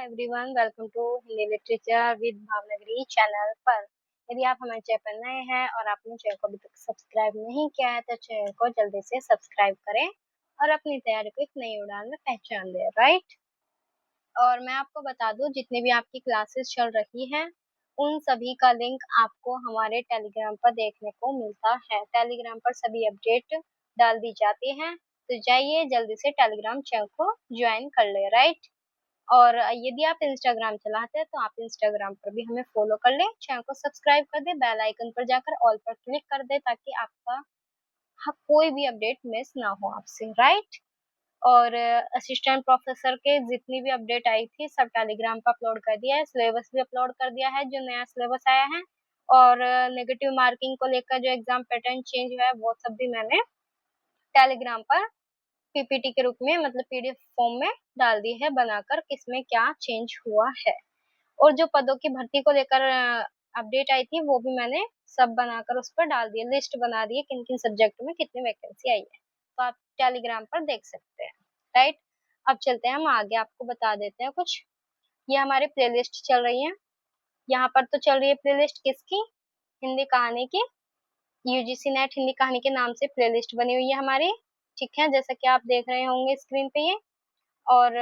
Everyone, welcome to Hindi literature with Bhavnagari channel पर। यदि आप हमारे चैनल पर नए हैं और आपने चैनल को अभी तक सब्सक्राइब नहीं किया है तो चैनल को जल्दी से सब्सक्राइब करें और अपनी तैयारी को एक नई उड़ान में पहचान दें, राइट। और मैं आपको बता दूं, जितनी भी आपकी क्लासेस चल रही हैं उन सभी का लिंक आपको हमारे टेलीग्राम पर देखने को मिलता है। टेलीग्राम पर सभी अपडेट डाल दी जाती हैं, तो जाइए जल्दी से टेलीग्राम चैनल को ज्वाइन कर ले, राइट। और यदि आप इंस्टाग्राम चलाते हैं तो आप इंस्टाग्राम पर भी हमें फॉलो कर लें, चैनल को सब्सक्राइब कर दें, बेल आइकन पर जाकर ऑल पर क्लिक कर दें ताकि आपका कोई भी अपडेट मिस ना हो आपसे, राइट। और असिस्टेंट प्रोफेसर के जितनी भी अपडेट आई थी सब टेलीग्राम पर अपलोड कर दिया है, सिलेबस भी अपलोड कर दिया है जो नया सिलेबस आया है। और नेगेटिव मार्किंग को लेकर जो एग्जाम पैटर्न चेंज हुआ है वो सब भी मैंने टेलीग्राम पर पीपीटी के रूप में, मतलब पीडीएफ फॉर्म में डाल दी है बनाकर, किसमें क्या चेंज हुआ है। और जो पदों की भर्ती को लेकर अपडेट आई थी वो भी मैंने सब बनाकर उस पर डाल दिया, लिस्ट बना दी है किन किन सब्जेक्ट में कितनी वैकेंसी आई है, तो आप टेलीग्राम पर देख सकते हैं, राइट। अब चलते हैं हम आगे, आपको बता देते हैं कुछ। ये हमारी प्लेलिस्ट चल रही है, यहाँ पर तो चल रही है प्लेलिस्ट किसकी, हिंदी कहानी की। यूजीसी नेट हिंदी कहानी के नाम से प्लेलिस्ट बनी हुई है हमारी, ठीक है, जैसा कि आप देख रहे होंगे स्क्रीन पे ये। और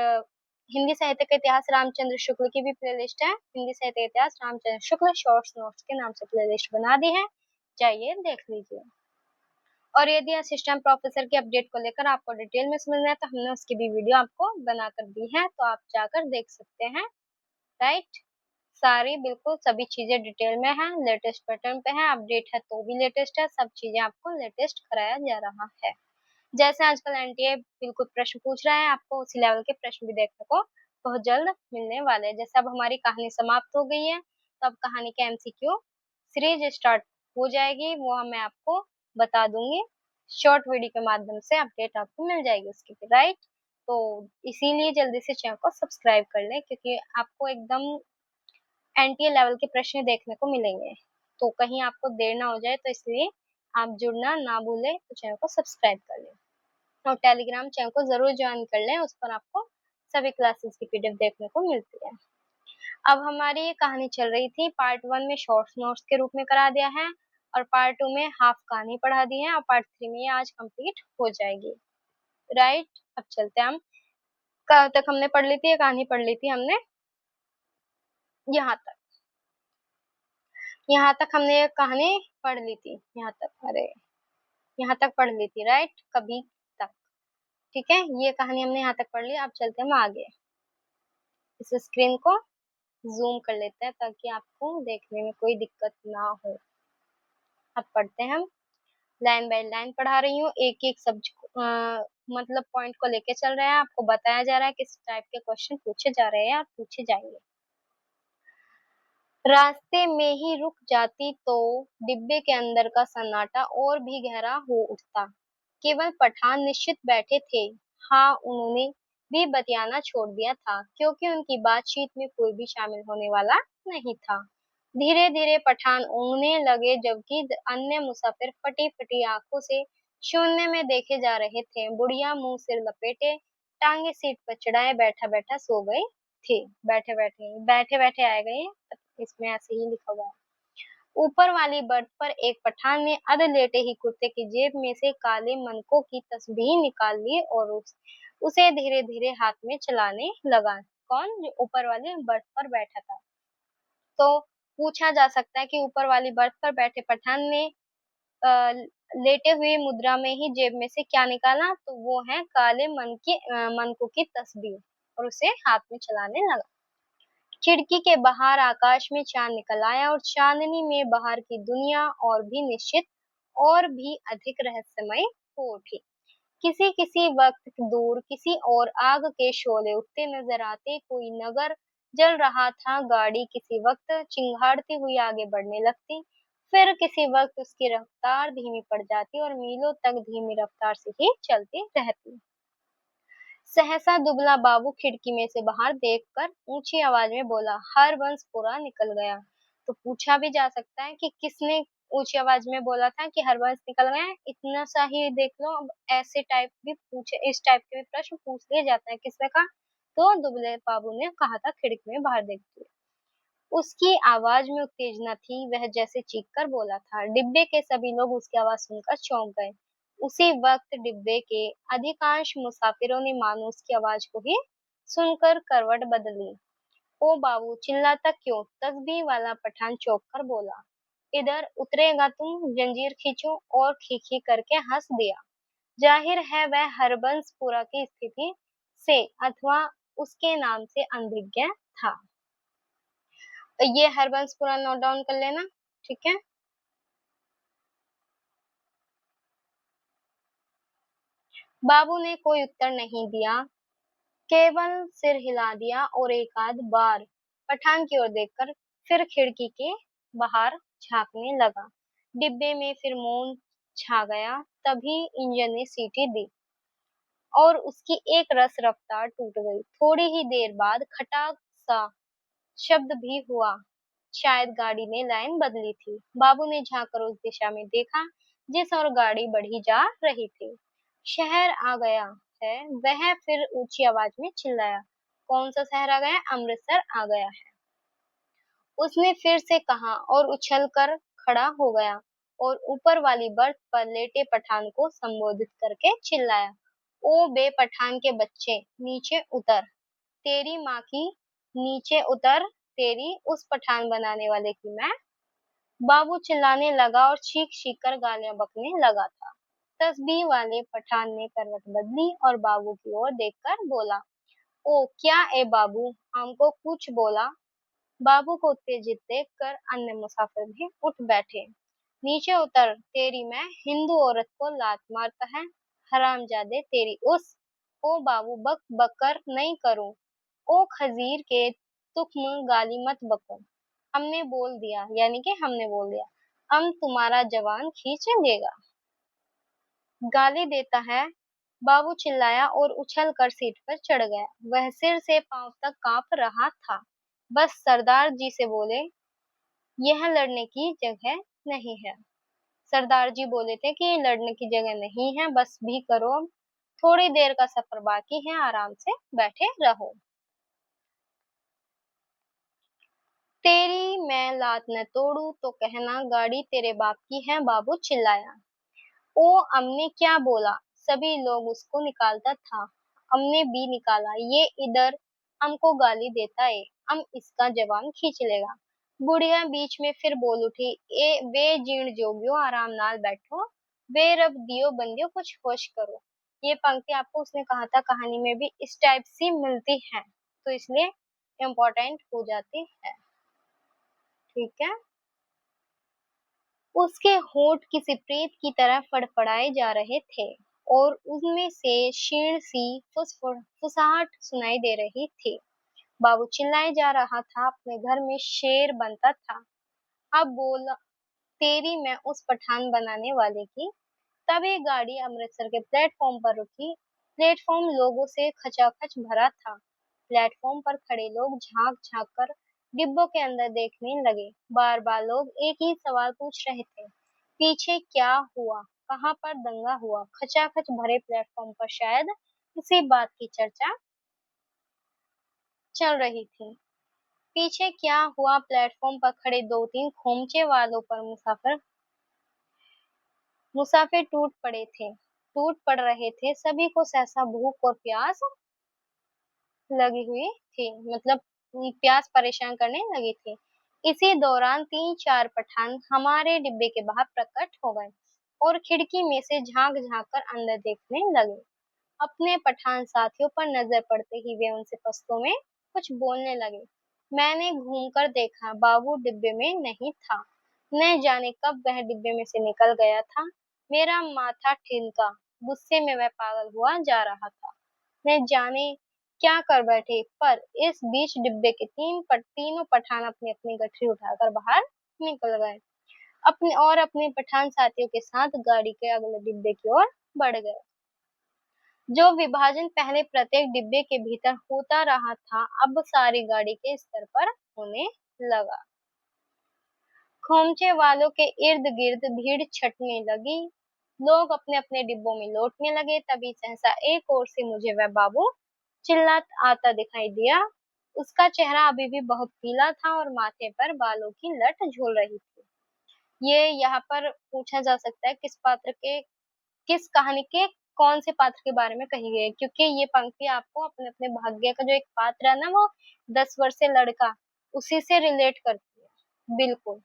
हिंदी साहित्य का इतिहास रामचंद्र शुक्ल की भी प्लेलिस्ट है, हिंदी साहित्य इतिहास रामचंद्र शुक्ल शॉर्ट्स नोट्स के नाम से प्लेलिस्ट बना दी है, जाइए देख लीजिए। और यदि असिस्टेंट प्रोफेसर की अपडेट को लेकर आपको डिटेल में समझना है तो हमने उसकी भी वीडियो आपको बनाकर दी है, तो आप जाकर देख सकते हैं, राइट। सारी बिल्कुल सभी चीजें डिटेल में है, लेटेस्ट पैटर्न पे है, अपडेट है तो भी लेटेस्ट है, सब चीजें आपको लेटेस्ट कराया जा रहा है। जैसे आजकल एनटीए बिल्कुल प्रश्न पूछ रहा है, आपको उसी लेवल के प्रश्न भी देखने को बहुत जल्द मिलने वाले हैं। जैसे अब हमारी कहानी समाप्त हो गई है तो अब कहानी के एमसीक्यू सीरीज स्टार्ट हो जाएगी, वो मैं आपको बता दूंगी, शॉर्ट वीडियो के माध्यम से अपडेट आपको मिल जाएगी उसकी, राइट। तो इसीलिए जल्दी से चैनल को सब्सक्राइब कर लें क्योंकि आपको एकदम एनटीए लेवल के प्रश्न देखने को मिलेंगे, तो कहीं आपको देर ना हो जाए, तो इसलिए आप जुड़ना ना भूलें, तो चैनल को सब्सक्राइब कर लें और टेलीग्राम चैनल को जरूर ज्वाइन कर लें, उस पर आपको सभी क्लासेस की पीडीएफ देखने को मिलती है। अब हमारी ये कहानी चल रही थी, पार्ट 1 में शॉर्ट नोट्स के रूप में करा दिया है और पार्ट 2 में हाफ कहानी पढ़ा दी है और पार्ट 3 में ये आज कंप्लीट हो जाएगी, राइट। अब चलते हैं हम, कहाँ तक हमने पढ़ ली थी, ये कहानी पढ़ ली थी हमने यहाँ तक, यहाँ तक हमने ये कहानी पढ़ ली थी, यहाँ तक, अरे यहाँ तक पढ़ ली थी, राइट, कभी तक, ठीक है, ये कहानी हमने यहाँ तक पढ़ ली। अब चलते हैं हम आगे, इस स्क्रीन को जूम कर लेते हैं ताकि आपको देखने में कोई दिक्कत ना हो। अब पढ़ते हैं हम, लाइन बाय लाइन पढ़ा रही हूँ, एक एक सब्जेक्ट मतलब पॉइंट को लेके चल रहे हैं, आपको बताया जा रहा है किस टाइप के क्वेश्चन पूछे जा रहे हैं और पूछे जाएंगे। रास्ते में ही रुक जाती तो डिब्बे के अंदर का सन्नाटा और भी गहरा हो उठता। केवल पठान निश्चित बैठे थे, हाँ उन्होंने भी बतियाना छोड़ दिया था क्योंकि उनकी बातचीत में कोई भी शामिल होने वाला नहीं था। धीरे धीरे पठान ऊँघने लगे जबकि अन्य मुसाफिर फटी फटी आंखों से शून्य में देखे जा रहे थे। बुढ़िया मुंह सिर लपेटे टांगे सीट पर चढ़ाए बैठा बैठा सो गई थी। बैठे बैठे आए गए, इसमें ऐसे ही लिखा हुआ है। ऊपर वाली बर्थ पर एक पठान ने अध लेटे ही कुर्ते की जेब में से काले मनकों की तस्बीह निकाल ली और उसे धीरे धीरे हाथ में चलाने लगा। कौन? जो ऊपर वाली बर्थ पर बैठा था। तो पूछा जा सकता है कि ऊपर वाली बर्थ पर बैठे पठान ने लेटे हुए मुद्रा में ही जेब में से क्या निकाला, तो वो है काले मनकों की तस्बीह, और उसे हाथ में चलाने लगा। खिड़की के बाहर आकाश में चांद निकल आया और चांदनी में बाहर की दुनिया और भी निश्चित और भी अधिक रहस्यमय हो उठी। किसी किसी वक्त दूर किसी और आग के शोले उठते नजर आते, कोई नगर जल रहा था, गाड़ी किसी वक्त चिंगाड़ती हुई आगे बढ़ने लगती, फिर किसी वक्त उसकी रफ्तार धीमी पड़ जाती और मीलों तक धीमी रफ्तार से ही चलती रहती। सहसा दुबला बाबू खिड़की में से बाहर देखकर ऊंची आवाज में बोला, हरबंस पूरा निकल गया। तो पूछा भी जा सकता है कि किसने ऊंची आवाज में बोला था कि हरबंस निकल गया, इतना सा ही देख लो। अब ऐसे टाइप भी पूछे, इस टाइप के भी प्रश्न पूछ लिए जाते हैं, किसने कहा? तो दुबले बाबू ने कहा था खिड़की में बाहर देखते हुए। उसकी आवाज में उत्तेजना थी, वह जैसे चीख कर बोला था। डिब्बे के सभी लोग उसकी आवाज सुनकर चौंक गए। उसी वक्त डिब्बे के अधिकांश मुसाफिरों ने मानो उसकी आवाज को ही सुनकर करवट बदली। ओ बाबू, चिल्लाता क्यों? तस्बीह वाला पठान चौंक कर बोला। इधर उतरेगा तुम? जंजीर खींचो, और खी करके हंस दिया। जाहिर है वह हरबंसपुरा की स्थिति से अथवा उसके नाम से अनभिज्ञ था। ये हरबंसपुरा नोट डाउन कर लेना, ठीक है। बाबू ने कोई उत्तर नहीं दिया, केवल सिर हिला दिया और एक आध बार पठान की ओर देखकर फिर खिड़की के बाहर झांकने लगा। डिब्बे में फिर मौन छा गया। तभी इंजन ने सीटी दी और उसकी एक रस रफ्तार टूट गई। थोड़ी ही देर बाद खटाक सा शब्द भी हुआ। शायद गाड़ी ने लाइन बदली थी। बाबू ने झांककर उस दिशा में देखा जिस ओर गाड़ी बढ़ी जा रही थी। शहर आ गया है, वह फिर ऊंची आवाज में चिल्लाया। कौन सा शहर आ गया? अमृतसर आ गया है, उसने फिर से कहा और उछलकर खड़ा हो गया और ऊपर वाली बर्थ पर लेटे पठान को संबोधित करके चिल्लाया। ओ बे पठान के बच्चे, नीचे उतर। तेरी माँ की, नीचे उतर। तेरी उस पठान बनाने वाले की मैं। बाबू चिल्लाने लगा और चीख चीख कर गालियां बकने लगा था। तस्बीह वाले पठान ने करवट बदली और बाबू की ओर देखकर बोला, ओ क्या ए बाबू, हमको कुछ बोला? बाबू को उत्तेजित देखकर अन्य मुसाफिर भी उठ बैठे। नीचे उतर, तेरी मैं। हिंदू औरत को लात मारता है, हरामजादे तेरी उस। ओ बाबू, बक बकर नहीं करूं। ओ खजीर के तुख्म, गाली मत बको। हमने बोल दिया, यानी कि हमने बोल दिया। हम तुम्हारा जवान खींच लेगा। गाली देता है, बाबू चिल्लाया और उछल कर सीट पर चढ़ गया। वह सिर से पांव तक कांप रहा था। बस सरदार जी से बोले, यह लड़ने की जगह नहीं है। सरदार जी बोले थे कि ये लड़ने की जगह नहीं है, बस भी करो। थोड़ी देर का सफर बाकी है, आराम से बैठे रहो। तेरी मैं लात न तोड़ू तो कहना गाड़ी तेरे बाप की है, बाबू चिल्लाया। ओ अम्मे क्या बोला? सभी लोग उसको निकालता था। हमने भी निकाला। ये इधर हमको गाली देता है, हम इसका जवान खींच लेगा। बुढ़िया बीच में फिर बोल उठी, ए वे जीर्ण जोगियो, आराम नाल बैठो। वे रब दियो बंदियो, कुछ होश करो। ये पंक्ति आपको उसने कहा था कहानी में भी इस टाइप से मिलती है, तो इसलिए इम्पोर्टेंट हो जाती है, ठीक है। उसके होंठ किसी प्रेत की तरह फड़फड़ाए जा रहे थे और उनमें से क्षीण सी फुसफुसाहट सुनाई दे रही थी। बाबू चिल्लाए जा रहा था, अपने घर में शेर बनता था। अब बोला, तेरी मैं उस पठान बनाने वाले की। तभी गाड़ी अमृतसर के प्लेटफॉर्म पर रुकी। प्लेटफॉर्म लोगों से खचाखच भरा था। प्लेटफॉर्म पर खड़े लोग झांक झांक कर डिब्बों के अंदर देखने लगे। बार बार लोग एक ही सवाल पूछ रहे थे, पीछे क्या हुआ? कहाँ पर दंगा हुआ? खचाखच भरे प्लेटफॉर्म पर शायद इसी बात की चर्चा चल रही थी। पीछे क्या हुआ? प्लेटफॉर्म पर खड़े दो तीन खोमचे वालों पर मुसाफिर मुसाफिर टूट पड़ रहे थे। सभी को सहसा भूख और प्यास लगी हुई थी, मतलब प्यास परेशान करने लगी थी। इसी दौरान तीन चार पठान हमारे डिब्बे के बाहर प्रकट हो गए और खिड़की में से झांक झांक कर अंदर देखने लगे। अपने पठान साथियों पर नजर पड़ते ही वे उनसे पश्तो में कुछ बोलने लगे। मैंने घूमकर देखा, बाबू डिब्बे में नहीं था। न जाने कब वह डिब्बे में से निकल गया था। मेरा माथा ठिनका। गुस्से में वह पागल हुआ जा रहा था। न जाने क्या कर बैठे, पर इस बीच डिब्बे के तीनों पठान अपनी अपनी गठरी उठाकर बाहर निकल गए। अपने पठान साथियों के साथ गाड़ी के अगले डिब्बे की ओर बढ़ गए। जो विभाजन पहले प्रत्येक डिब्बे के भीतर होता रहा था, अब सारी गाड़ी के स्तर पर होने लगा। खोमचे वालों के इर्द गिर्द भीड़ छटने लगी। लोग अपने अपने डिब्बों में लौटने लगे। तभी सहसा एक ओर से मुझे वह बाबू चिल्ला आता दिखाई दिया। उसका चेहरा अभी भी बहुत पीला था और माथे पर बालों की लट झूल रही थी। ये यहाँ पर पूछा जा सकता है किस कहानी के कौन से पात्र के बारे में कही गई है, क्योंकि ये पंक्ति आपको अपने अपने भाग्य का जो एक पात्र है ना, वो 10 वर्षीय लड़का, उसी से रिलेट करती है। बिल्कुल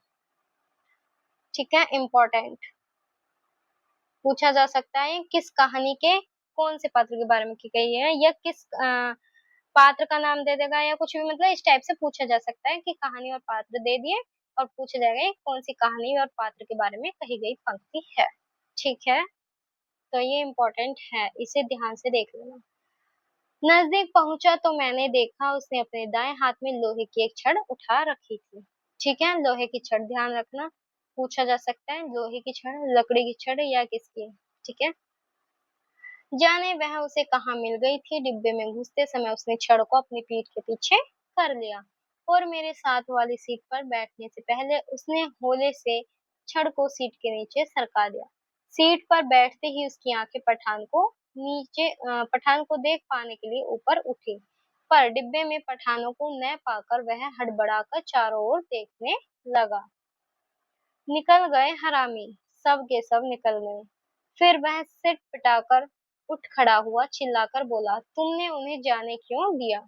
ठीक है, इम्पोर्टेंट पूछा जा सकता है किस कहानी के कौन से पात्र के बारे में की गई है, या किस पात्र का नाम दे देगा, या कुछ भी, मतलब इस टाइप से पूछा जा सकता है कि कहानी और पात्र दे दिए और पूछा जाएगा ये कौन सी कहानी और पात्र के बारे में कही गई पंक्ति है। ठीक है, तो ये इम्पोर्टेंट है, इसे ध्यान से देख लेना। नजदीक पहुंचा तो मैंने देखा उसने अपने दाएं हाथ में लोहे की एक छड़ उठा रखी थी। ठीक है, लोहे की छड़ ध्यान रखना, पूछा जा सकता है लोहे की छड़, लकड़ी की छड़ या किसकी। ठीक है, जाने वह उसे कहाँ मिल गई थी। डिब्बे में घुसते समय उसने छड़ को अपनी पीठ के पीछे कर लिया और मेरे साथ वाली सीट पर बैठने से पहले उसने होले से छड़ को सीट के नीचे सरका दिया। सीट पर बैठते ही उसकी आंखें पठान को देख पाने के लिए ऊपर उठी, पर डिब्बे में पठानों को न पाकर वह हड़बड़ाकर चारों ओर देखने लगा। निकल गए हरामी, सब के सब निकल गए। फिर वह सिर पिटाकर उठ खड़ा हुआ, चिल्लाकर बोला, तुमने उन्हें जाने क्यों दिया?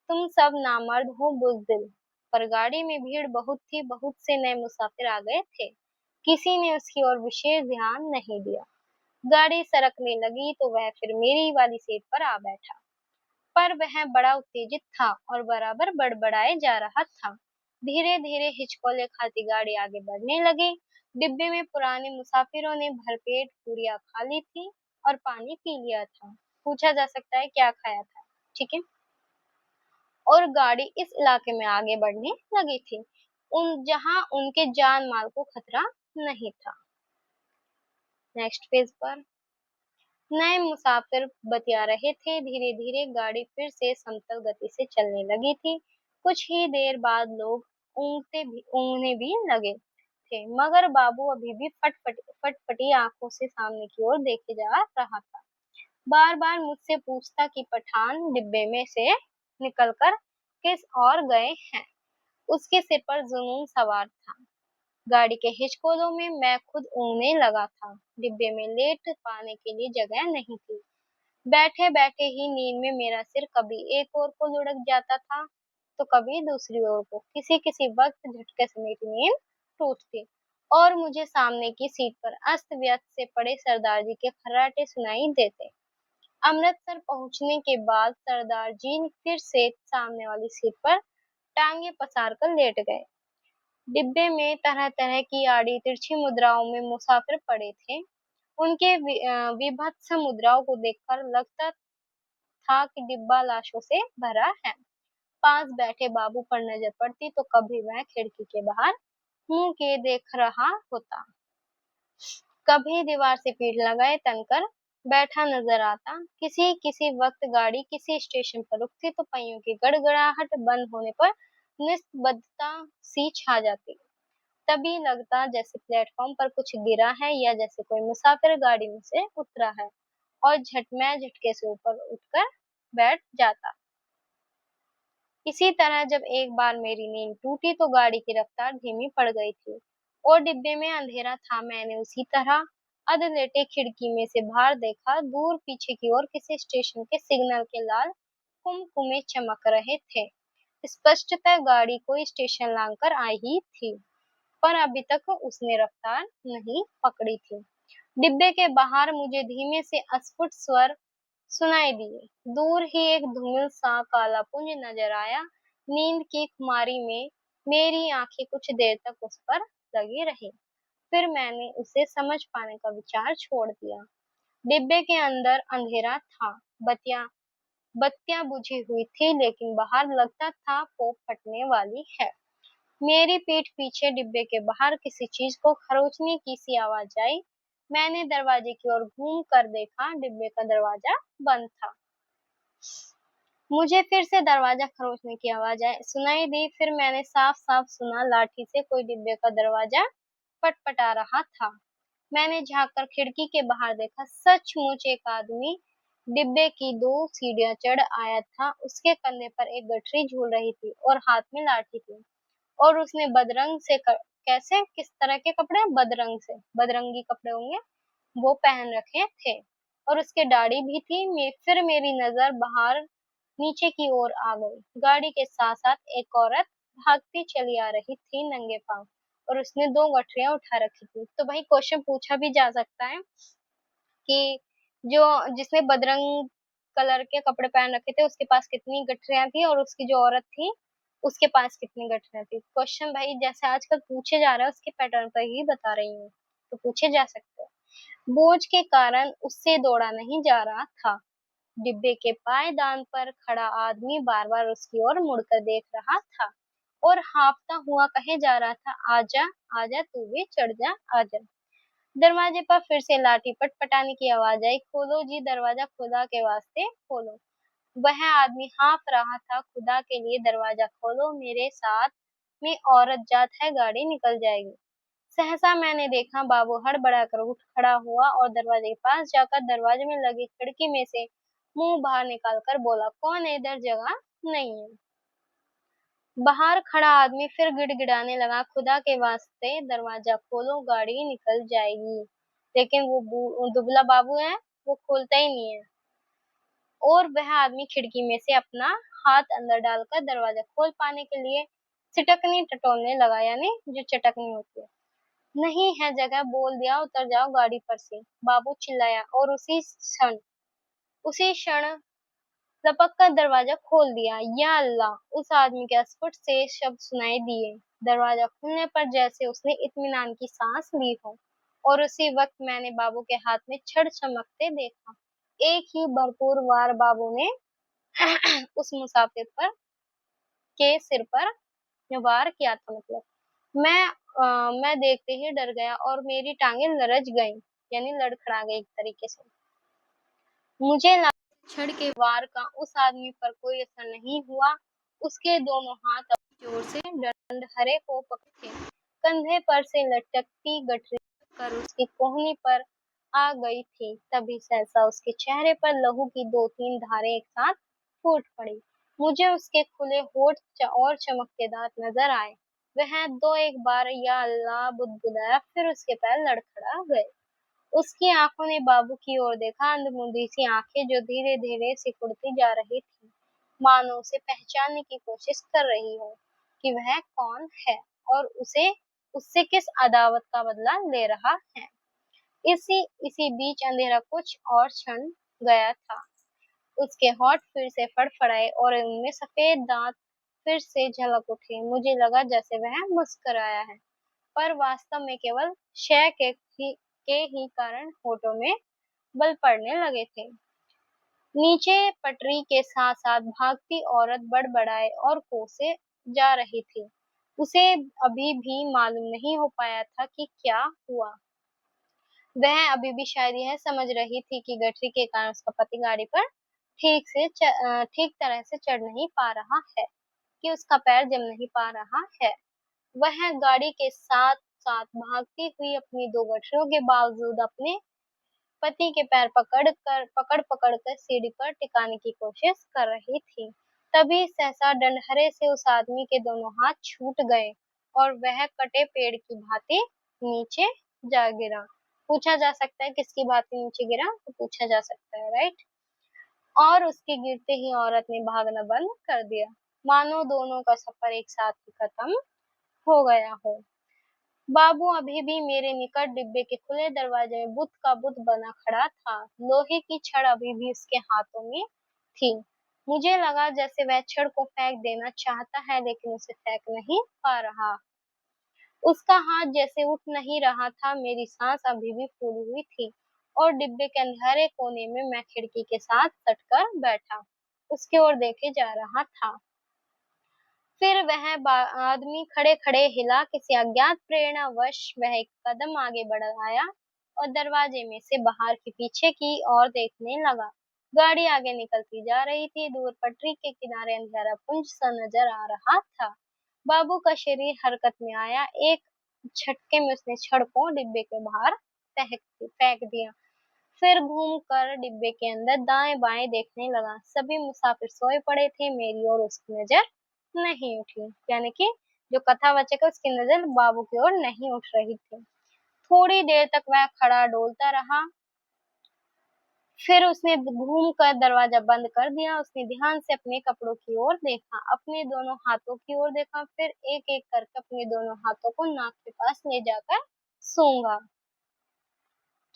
तुम सब नामर्द हो बुज़दिल। पर गाड़ी में भीड़ बहुत थी, बहुत से नए मुसाफिर आ गए थे। किसी ने उसकी ओर विशेष ध्यान नहीं दिया। गाड़ी सरकने लगी तो वह फिर मेरी वाली सीट पर आ बैठा, पर वह बड़ा उत्तेजित था और बराबर बड़बड़ाए जा रहा था। धीरे धीरे हिचकोले खाती गाड़ी आगे बढ़ने लगी। डिब्बे में पुराने मुसाफिरों ने भरपेट पूरियां खा ली थी और पानी पी लिया था। पूछा जा सकता है क्या खाया था। ठीक है, और गाड़ी इस इलाके में आगे बढ़ने लगी थी जहां उनके जान माल को खतरा नहीं था। नेक्स्ट पेज पर नए मुसाफिर बतिया रहे थे। धीरे धीरे गाड़ी फिर से समतल गति से चलने लगी थी। कुछ ही देर बाद लोग ऊँघने भी लगे थे, मगर बाबू अभी भी फटफटी आंखों से सामने की ओर देखे जा रहा था। बार बार मुझसे पूछता कि पठान डिब्बे में से निकलकर किस और गए हैं। उसके सिर पर जुनून सवार था। गाड़ी के हिचकोलों में मैं खुद ऊँघने लगा था। डिब्बे में लेट पाने के लिए जगह नहीं थी। बैठे बैठे ही नींद में मेरा सिर कभी एक ओर को लुढ़क जाता था तो कभी दूसरी ओर को। किसी किसी वक्त झटके से मेरी नींद टूटती और मुझे सामने की सीट पर अस्त व्यस्त से पड़े सरदार जी के खर्राटे सुनाई देते। अमृतसर पहुंचने के बाद सरदार जी फिर से सामने वाली सीट पर टांगे पसार कर लेट गए। डिब्बे में तरह तरह की आड़ी तिरछी मुद्राओं में मुसाफिर पड़े थे। उनके विभत्स मुद्राओं को देखकर लगता था कि डिब्बा लाशों से भरा है। पास बैठे बाबू पर नजर पड़ती तो कभी वह खिड़की के बाहर मुंह के देख रहा होता, कभी दीवार से पीठ लगाए तनकर बैठा नजर आता। किसी किसी वक्त गाड़ी किसी स्टेशन पर रुकती तो पहियों की गड़गड़ाहट बंद होने पर निस्तब्धता सी छा जाती। तभी लगता जैसे प्लेटफॉर्म पर कुछ गिरा है या जैसे कोई मुसाफिर गाड़ी में से उतरा है और मैं झटके से ऊपर उठकर बैठ जाता। इसी तरह जब एक बार मेरी नींद टूटी तो गाड़ी की रफ्तार धीमी पड़ गई थी और डिब्बे में अंधेरा था। मैंने उसी तरह अधलेटे खिड़की में से बाहर देखा। दूर पीछे की ओर किसी स्टेशन के सिग्नल के लाल कुमकुमे चमक रहे थे। स्पष्टतः गाड़ी कोई स्टेशन लांघकर आई ही थी, पर अभी तक उसने रफ्तार नहीं पकड़ी थी। डिब्बे के बाहर मुझे धीमे से अस्फुट स्वर सुनाई दिए। दूर ही एक धूमिल सा काला पुंज नजर आया। नींद की खुमारी में मेरी आंखें कुछ देर तक उस पर लगी रही, फिर मैंने उसे समझ पाने का विचार छोड़ दिया। डिब्बे के अंदर अंधेरा था, बत्तियां बत्तियां बुझी हुई थी, लेकिन बाहर लगता था पोप फटने वाली है। मेरी पीठ पीछे डिब्बे के बाहर किसी चीज को खरोचने की सी आवाज आई। मैंने दरवाजे की ओर घूम कर देखा, डिब्बे का दरवाजा बंद था। मुझे फिर से दरवाजा खरोचने की आवाज सुनाई दी। फिर मैंने साफ साफ सुना लाठी से कोई डिब्बे का दरवाजा पटपटा रहा था। मैंने झांक कर खिड़की के बाहर देखा। सचमुच एक आदमी डिब्बे की 2 सीढ़ियां चढ़ आया था। उसके कंधे पर एक गठरी झूल रही थी और हाथ में लाठी थी। और उसने बदरंग से कैसे किस तरह के कपड़े, बदरंग से, बदरंगी कपड़े होंगे वो पहन रखे थे और उसके दाढ़ी भी थी। फिर मेरी नजर बाहर नीचे की ओर आ गई। गाड़ी के साथ साथ एक औरत भागती चली आ रही थी नंगे पांव, और उसने 2 गठरियां उठा रखी थी। तो भाई क्वेश्चन पूछा भी जा सकता है कि जो जिसने बदरंग कलर के कपड़े पहन रखे थे उसके पास कितनी गठरियां थी, और उसकी जो औरत थी उसके पास कितनी गठरियां थी। क्वेश्चन भाई जैसे आजकल पूछे जा रहे हैं उसके पैटर्न पर ही बता रही हूँ, तो पूछे जा सकते हैं। बोझ के कारण उससे दौड़ा नहीं जा रहा था। डिब्बे के पायदान पर खड़ा आदमी बार बार उसकी ओर मुड़कर देख रहा था और हांफता हुआ कहे जा रहा था, आजा आजा तू भी चढ़ जा आजा। दरवाजे पर फिर से लाठी पटपटाने की आवाज आई, खोलो जी दरवाजा, खुदा के वास्ते खोलो। वह आदमी हाँफ रहा था, खुदा के लिए दरवाजा खोलो, मेरे साथ में औरत जात है, गाड़ी निकल जाएगी। सहसा मैंने देखा बाबू हड़बड़ाकर उठ खड़ा हुआ और दरवाजे के पास जाकर दरवाजे में लगी खिड़की में से मुंह बाहर निकालकर बोला, कौन है, इधर जगह नहीं है। बाहर खड़ा आदमी फिर गिड़गिड़ाने लगा, खुदा के वास्ते दरवाजा खोलो, गाड़ी निकल जाएगी। लेकिन वो दुबला बाबू है, वो खोलता ही नहीं है। और वह आदमी खिड़की में से अपना हाथ अंदर डालकर दरवाजा खोल पाने के लिए सिटकनी टटोलने लगा, यानी जो चटकनी होती है। नहीं है जगह, बोल दिया, उतर जाओ गाड़ी पर से, बाबू चिल्लाया। और उसी क्षण लपक कर दरवाजा खोल दिया। या अल्लाह! उस आदमी के अस्फुट से शब्द सुनाई दिए। दरवाजा खुलने पर जैसे उसने इत्मीनान की सांस ली हो, और उसी वक्त मैंने बाबू के हाथ में छड़ चमकते देखा। एक ही भरपूर वार बाबू ने उस मुसाफिर पर के सिर पर वार किया था। मतलब मैं देखते ही डर गया और मेरी टांगे लरच गईं, यानी लड़खड़ा गई एक तरीके से। मुझे लगा छड़ के वार का उस आदमी पर कोई असर नहीं हुआ। उसके दोनों हाथ अपनी जोर से डंडहरे को पकड़े थे। कंधे पर से लटकती गठरी कर उसकी कोहनी पर आ गई थी। तभी सहसा उसके चेहरे पर लहू की 2-3 धारें एक साथ फूट पड़ी। मुझे उसके खुले होठ और चमकते दांत नजर आए। वह 2-1 बार या अल्लाह बुदबुदाया, फिर उसके पैर लड़खड़ा गए। उसकी आंखों ने बाबू की ओर देखा, अंधमुंधी सी आंखें जो धीरे धीरे सिकुड़ती जा रही थी, मानो उसे पहचानने की कोशिश कर रही हो कि वह कौन है और उसे उससे किस अदावत का बदला ले रहा है। इसी इसी बीच अंधेरा कुछ और क्षण गया था। उसके होंठ फिर से फड़फड़ाए और उनमें सफेद दांत फिर से झलक उठे। मुझे लगा जैसे वह मुस्कुराया है, पर वास्तव में केवल शय के ही कारण होठों में बल पड़ने लगे थे। नीचे पटरी के साथ साथ भागती औरत बड़बड़ाए और कोसे जा रही थी। उसे अभी भी मालूम नहीं हो पाया था कि क्या हुआ। वह अभी भी शायद यह समझ रही थी कि गठरी के कारण उसका पति गाड़ी पर ठीक तरह से चढ़ नहीं पा रहा है, कि उसका पैर जम नहीं पा रहा है। वह गाड़ी के साथ साथ भागती हुई अपनी 2 गठरियों के बावजूद अपने पति के पैर पकड़ कर सीढ़ी पर टिकाने की कोशिश कर रही थी। तभी सहसा डंडहरे से उस आदमी के दोनों हाथ छूट गए और वह कटे पेड़ की भांति नीचे जा गिरा। पूछा जा सकता है किसकी भांति नीचे गिरा, तो पूछा जा सकता है, राइट। और उसके गिरते ही औरत ने भागना बंद कर दिया, मानो दोनों का सफर एक साथ ही खत्म हो गया हो। बाबू अभी भी मेरे निकट डिब्बे के खुले दरवाजे में बुत का बुत बना खड़ा था। लोहे की छड़ अभी भी उसके हाथों में थी। मुझे लगा जैसे वह छड़ को फेंक देना चाहता है, लेकिन उसे फेंक नहीं पा रहा। उसका हाथ जैसे उठ नहीं रहा था। मेरी सांस अभी भी फूली हुई थी और डिब्बे के अंधेरे कोने में मैं खिड़की के साथ सटकर बैठा उसकी ओर देखे जा रहा था। फिर वह आदमी खड़े खड़े हिला। किसी अज्ञात प्रेरणावश वह एक कदम आगे बढ़ आया और दरवाजे में से बाहर के पीछे की ओर देखने लगा। गाड़ी आगे निकलती जा रही थी। दूर पटरी के किनारे अंधेरा पुंज सा नजर आ रहा था। बाबू का शरीर हरकत में आया। एक झटके में उसने छड़ को डिब्बे के बाहर फेंक फेंक दिया। फिर घूमकर डिब्बे के अंदर दाएं-बाएं देखने लगा। सभी मुसाफिर सोए पड़े थे, मेरी ओर उसकी नज़र नहीं उठी। यानी कि जो कथावाचक है उसकी नज़र बाबू की ओर नहीं उठ रही थी। थोड़ी देर तक वह खड़ा डोलता रहा, फिर उसने घूम कर दरवाजा बंद कर दिया। उसने ध्यान से अपने कपड़ों की ओर देखा, अपने दोनों हाथों की ओर देखा, फिर एक-एक करके अपने दोनों हाथों को नाक के पास ले जाकर सूंघा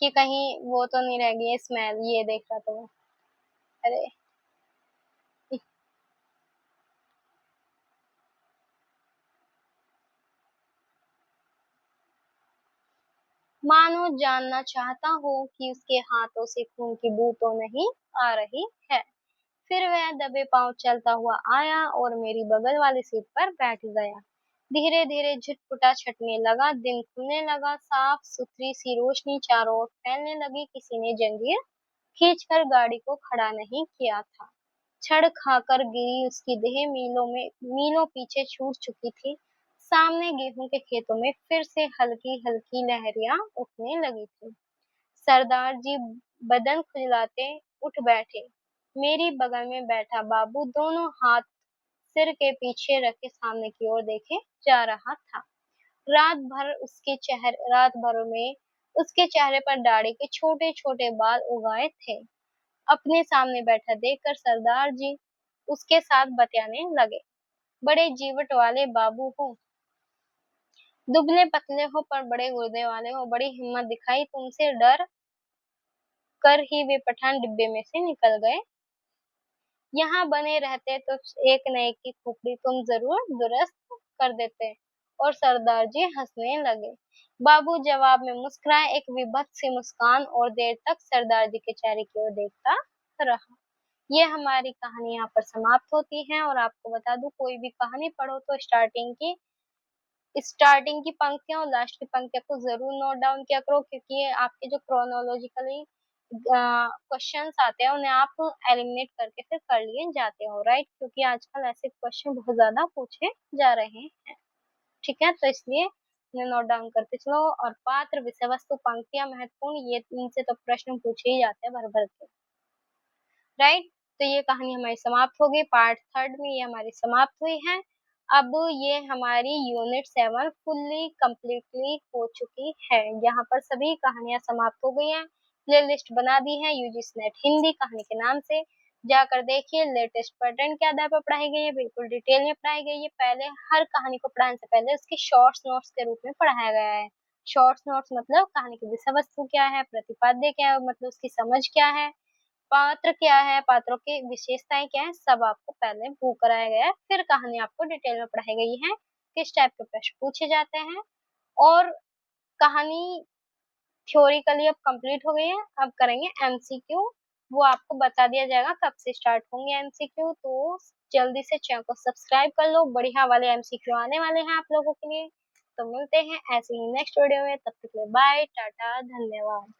कि कहीं वो तो नहीं रह गई है स्मेल, ये देख रहा था वो। अरे! मानो जानना चाहता हो कि उसके हाथों से खून की बू तो नहीं आ रही है। फिर वह दबे पांव चलता हुआ आया और मेरी बगल वाली सीट पर बैठ गया। धीरे धीरे झुटपुटा छटने लगा, दिन खुलने लगा, साफ सुथरी सी रोशनी चारों ओर फैलने लगी। किसी ने जंजीर खींचकर गाड़ी को खड़ा नहीं किया था। छड़ खाकर गिरी उसकी देह मीलों पीछे छूट चुकी थी। सामने गेहूं के खेतों में फिर से हल्की हल्की लहरियां उठने लगी थी। सरदार जी बदन खुजलाते उठ बैठे। मेरी बगल में बैठा बाबू दोनों हाथ सिर के पीछे रखे सामने की ओर देखे जा रहा था। रात भर में उसके चेहरे पर दाढ़ी के छोटे छोटे बाल उगाए थे। अपने सामने बैठा देखकर सरदार जी उसके साथ बतियाने लगे। बड़े जीवट वाले बाबू हो, दुबले पतले हो पर बड़े गुर्दे वाले हो, बड़ी हिम्मत दिखाई तुमसे डर कर ही वे पठान डिब्बे में से निकल गए। यहाँ बने रहते तो एक न एक की खोपड़ी तुम जरूर दुरुस्त कर देते। और सरदार जी हंसने लगे। बाबू जवाब में मुस्कुराए, एक विभत्स सी मुस्कान, और देर तक सरदार जी के चेहरे की ओर देखता रहा। ये हमारी कहानी यहाँ पर समाप्त होती है। और आपको बता दूं, कोई भी कहानी पढ़ो तो स्टार्टिंग की पंक्तियां और लास्ट की पंक्तियों को जरूर नोट डाउन किया करो, क्योंकि ये आपके जो क्रोनोलॉजिकली क्वेश्चंस आते हैं उन्हें आप एलिमिनेट करके फिर कर लिए जाते हो, राइट? क्योंकि आजकल ऐसे क्वेश्चन बहुत ज्यादा पूछे जा रहे हैं। ठीक है, तो इसलिए इन्हें नोट डाउन करते चलो। और पात्र, विषय वस्तु, पंक्तियां महत्वपूर्ण, ये इनसे तो प्रश्न पूछे ही जाते हैं भर भर के, राइट? तो ये कहानी हमारी समाप्त हो गई। पार्ट थर्ड में ये हमारी समाप्त हुई है। अब ये हमारी यूनिट 7 फुल्ली कंप्लीटली हो चुकी है। यहाँ पर सभी कहानियां समाप्त हो गई हैं। प्ले लिस्ट बना दी है यूजीसी नेट हिंदी कहानी के नाम से। जाकर देखिए लेटेस्ट पैटर्न के आधार पर पढ़ाई गई है, बिल्कुल डिटेल में पढ़ाई गई है। पहले हर कहानी को पढ़ाने से पहले उसके शॉर्ट्स नोट्स के रूप में पढ़ाया गया है। शॉर्ट्स नोट्स मतलब कहानी की विषय वस्तु क्या है, प्रतिपाद्य क्या है, मतलब उसकी समझ क्या है, पात्र क्या है, पात्रों की विशेषताएं क्या है, सब आपको पहले वो कराया गया है। फिर कहानी आपको डिटेल में पढ़ाई गई है, किस टाइप के प्रश्न पूछे जाते हैं। और कहानी थ्योरिकली अब कंप्लीट हो गई है। अब करेंगे एमसीक्यू। वो आपको बता दिया जाएगा कब से स्टार्ट होंगे एमसीक्यू। तो जल्दी से चैनल को सब्सक्राइब कर लो, बढ़िया वाले एमसीक्यू आने वाले हैं आप लोगों के लिए। तो मिलते हैं ऐसे ही नेक्स्ट वीडियो में, तब तक के लिए बाय, टाटा, धन्यवाद।